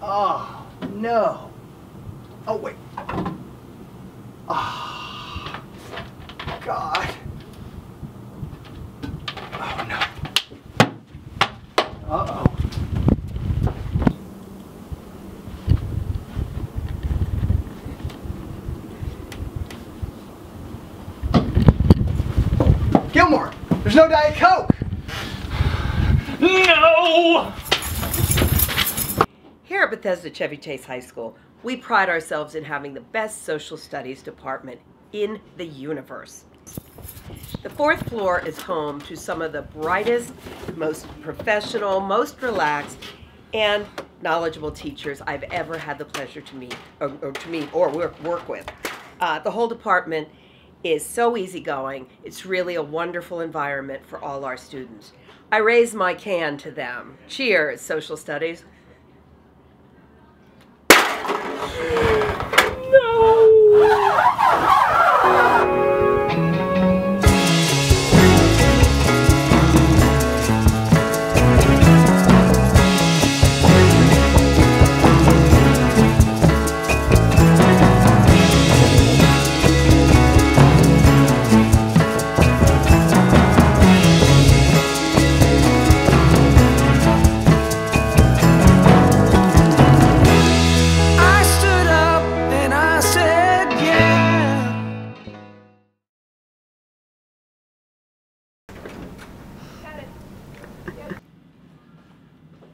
Oh, no. Oh, wait. Oh, God. Oh, no. Uh-oh. Gilmore, there's no Diet Coke. No! Here at Bethesda Chevy Chase High School, we pride ourselves in having the best social studies department in the universe. The fourth floor is home to some of the brightest, most professional, most relaxed, and knowledgeable teachers I've ever had the pleasure to meet or work with. The whole department is so easygoing. It's really a wonderful environment for all our students. I raise my can to them. Cheers, social studies.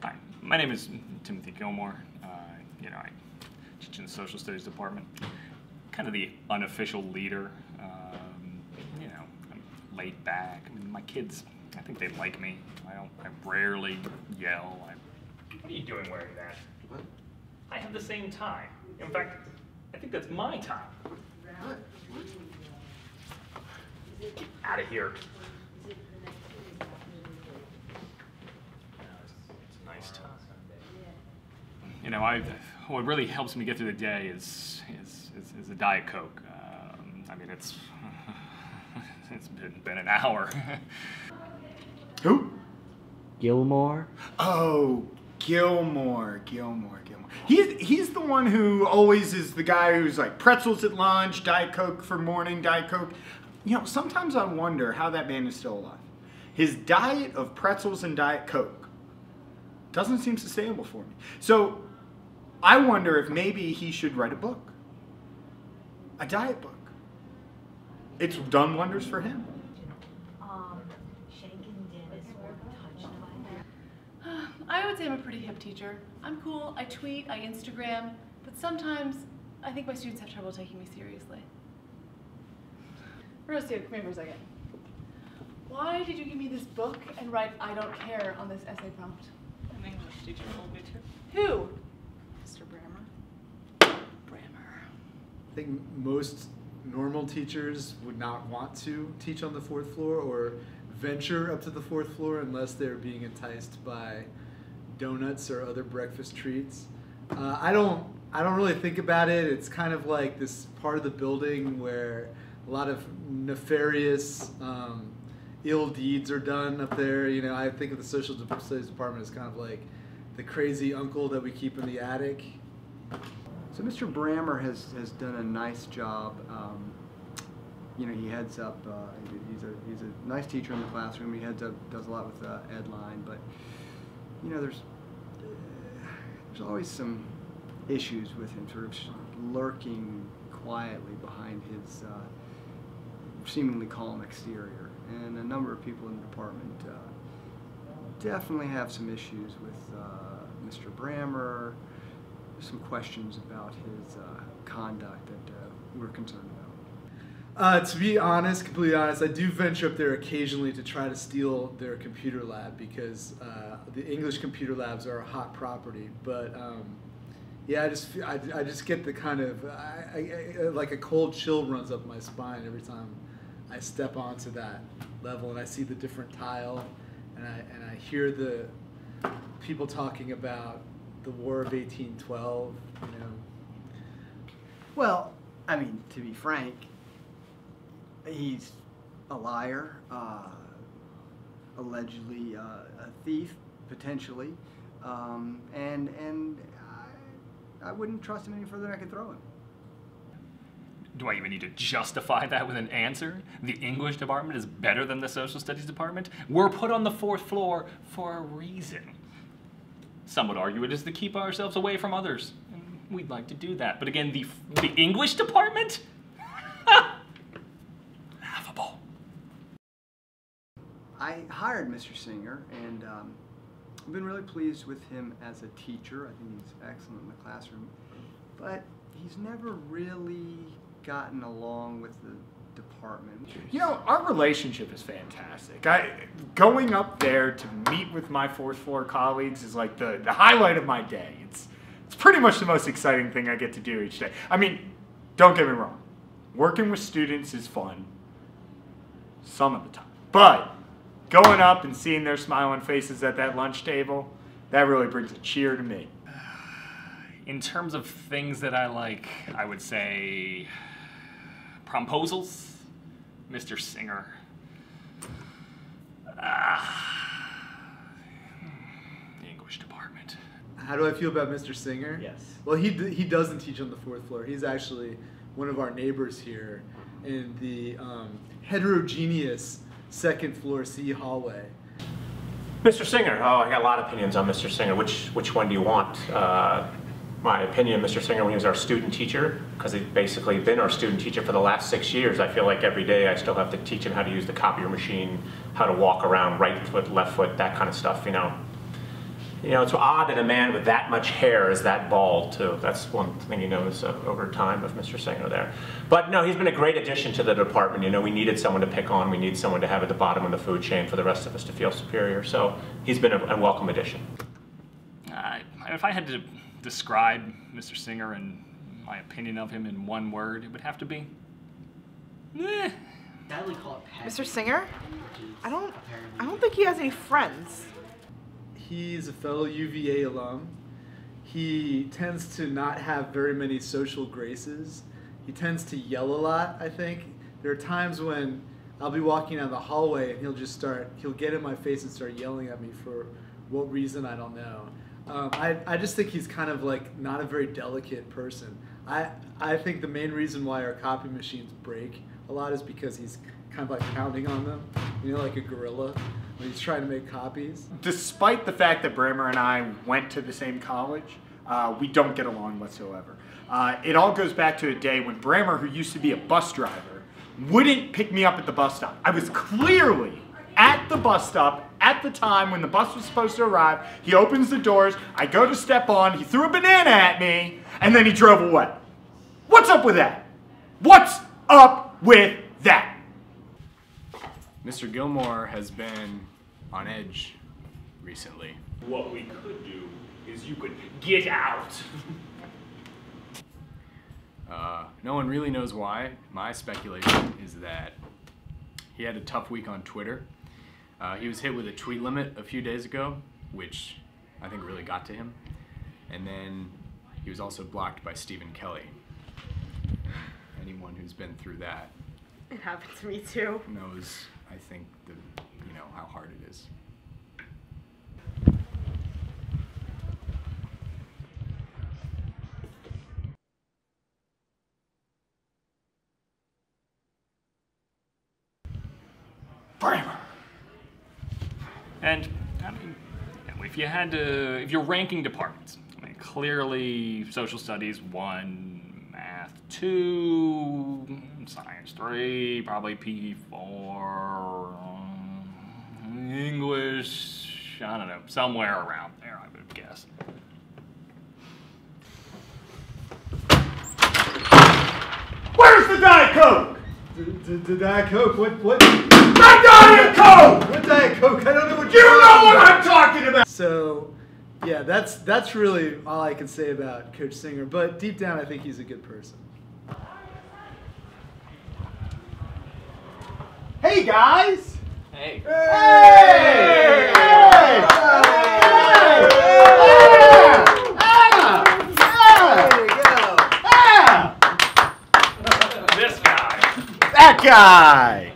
Hi, my name is Timothy Gilmore. I teach in the social studies department. Kind of the unofficial leader. I'm laid back. I mean, my kids, I think they like me. I rarely yell. What are you doing wearing that? What? I have the same tie. In fact, I think that's my tie. What? Get out of here. What really helps me get through the day is a Diet Coke. I mean, it's been an hour. Who? Gilmore? Oh, Gilmore. He's the one who always is the guy who's like pretzels at lunch, Diet Coke for morning, Diet Coke. Sometimes I wonder how that man is still alive. His diet of pretzels and Diet Coke doesn't seem sustainable for me. So I wonder if maybe he should write a book. A diet book. It's done wonders for him. I would say I'm a pretty hip teacher. I'm cool, I tweet, I Instagram, but sometimes I think my students have trouble taking me seriously. Rocio, come here for a second. Why did you give me this book and write "I don't care" on this essay prompt? An English teacher told me to. Who? Mr. Brammer. I think most normal teachers would not want to teach on the fourth floor or venture up to the fourth floor unless they're being enticed by donuts or other breakfast treats. I don't really think about it. It's kind of like this part of the building where a lot of nefarious ill deeds are done up there. I think of the social studies department as kind of like the crazy uncle that we keep in the attic. So Mr. Brammer has done a nice job. He heads up. He's a nice teacher in the classroom. He heads up, does a lot with Edline, but there's always some issues with him, sort of lurking quietly behind his seemingly calm exterior. And a number of people in the department definitely have some issues with Mr. Brammer. Some questions about his conduct that we're concerned about. To be honest, completely honest, I do venture up there occasionally to try to steal their computer lab because the English computer labs are a hot property. But yeah, I just get the kind of like a cold chill runs up my spine every time I step onto that level and I see the different tile and I hear the people talking about the War of 1812, you know. Well, I mean, to be frank, he's a liar, allegedly a thief, potentially, and I wouldn't trust him any further than I could throw him. Do I even need to justify that with an answer? The English department is better than the social studies department? We're put on the 4th floor for a reason. Some would argue it is to keep ourselves away from others. And we'd like to do that. But again, the English department? Laughable. I hired Mr. Singer, and I've been really pleased with him as a teacher. I think he's excellent in the classroom. But he's never really gotten along with the department. You know, our relationship is fantastic. Going up there to meet with my 4th floor colleagues is like the highlight of my day. It's pretty much the most exciting thing I get to do each day. I mean, don't get me wrong. Working with students is fun some of the time. But going up and seeing their smiling faces at that lunch table, that really brings a cheer to me. In terms of things that I like, I would say promposals, Mr. Singer. The English department. How do I feel about Mr. Singer? Yes. Well, he doesn't teach on the 4th floor. He's actually one of our neighbors here in the heterogeneous 2nd floor C hallway. Mr. Singer. Oh, I got a lot of opinions on Mr. Singer. Which one do you want? My opinion, Mr. Singer, when he was our student teacher, because he's basically been our student teacher for the last 6 years. I feel like every day I still have to teach him how to use the copier machine, how to walk around, right foot, left foot, that kind of stuff, you know. You know, it's odd that a man with that much hair is that bald, too. That's one thing you notice over time of Mr. Singer there. But no, he's been a great addition to the department. You know, we needed someone to pick on. We need someone to have at the bottom of the food chain for the rest of us to feel superior. So he's been a welcome addition. If I had to describe Mr. Singer and my opinion of him in one word, it would have to be, Mr. Singer? I don't think he has any friends. He's a fellow UVA alum. He tends to not have very many social graces. He tends to yell a lot, I think. There are times when I'll be walking down the hallway and he'll get in my face and start yelling at me for what reason, I don't know. I just think he's kind of like not a very delicate person. I think the main reason why our copy machines break a lot is because he's kind of like pounding on them, you know, like a gorilla when he's trying to make copies. Despite the fact that Brammer and I went to the same college, we don't get along whatsoever. It all goes back to a day when Brammer, who used to be a bus driver, wouldn't pick me up at the bus stop. I was clearly at the bus stop at the time when the bus was supposed to arrive. He opens the doors, I go to step on, he threw a banana at me, and then he drove away. What's up with that? What's up with that? Mr. Gilmore has been on edge recently. What we could do is you could get out. No one really knows why. My speculation is that he had a tough week on Twitter. He was hit with a tweet limit a few days ago, which I think really got to him. And then he was also blocked by Stephen Kelly. Anyone who's been through that It happened to me too. knows, I think, how hard it is. Brammer. And I mean, if you're ranking departments, I mean, clearly social studies 1, math 2, science 3, probably PE 4, English, I don't know, somewhere around there, I would guess. Where's the Diet Coke? The Diet Coke? What? My Diet Coke! What Diet Coke? I don't know what You know what I'm talking about! So, yeah, that's really all I can say about Coach Singer. But deep down, I think he's a good person. Hey guys! Hey. Hey! Hey! Hey! guy.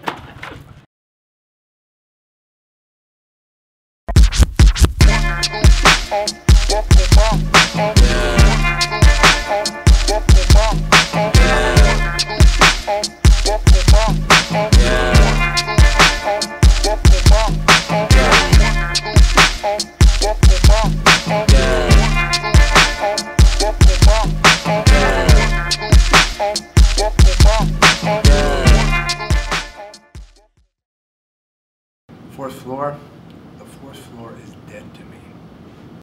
Fourth floor,